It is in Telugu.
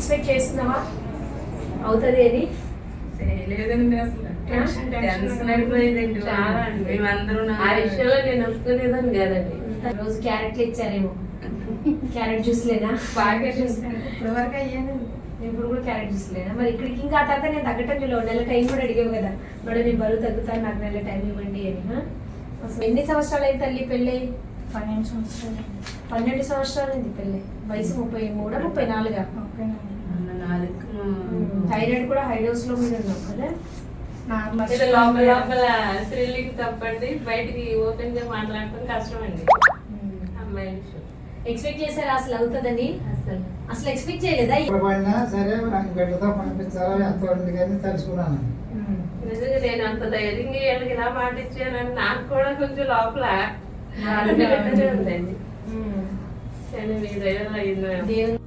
ఎక్స్పెక్ట్ చేస్తున్నావా అవుతుంది అని? లేదండి, అసలు టెన్షన్ అయిపోయిందండి చాలా అండి. మేమందరూ ఆ విషయంలో నేను ఒప్పుకునేదాన్ని కాదండి. రోజు క్యారెట్లు ఇచ్చారేమో. క్యారెట్ జ్యూస్ లేనా? బాగా చూసాను. ఇప్పటి వరకు అయ్యాను. ఇప్పుడు కూడా క్యారెట్ జ్యూస్ లేనా? మరి ఇక్కడికి ఇంకా ఆ తర్వాత నేను తగ్గటం చూడవు. నెల టైం కూడా అడిగావు కదా, మేడం నేను బరువు తగ్గుతాను, నాకు నెల టైం ఇవ్వండి అని. అసలు ఎన్ని సంవత్సరాలు అయింది తల్లి పెళ్ళి? 12 సంవత్సరాలు. 12 సంవత్సరాలు అయింది పెళ్ళి. వయసు 33 34? థైరాయిడ్ కూడా హై డోస్ లో మీద ఉన్నావు కదా? ఇది లోపల లోపల థ్రిల్లింగ్ తప్పండి, బయటికి ఓపెన్ గా మాట్లాడటం కష్టం అండి. అమ్మాయి విషయం ఎక్స్పెక్ట్ చేశారా అసలు అవుతుందని? అసలు అసలు ఎక్స్పెక్ట్ చేయలేదా? పడినా సరే నాకు బిడ్డతో పంపించాలని ఎంత ఉంది కానీ తెలుసుకున్నాను. నిజంగా నేను అంత ధైర్యంగా వీళ్ళకి ఇలా మాట ఇచ్చానని నాకు కూడా కొంచెం లోపల బాధగానే ఉందండి. కానీ మీ దయలో అయింది. దేవుని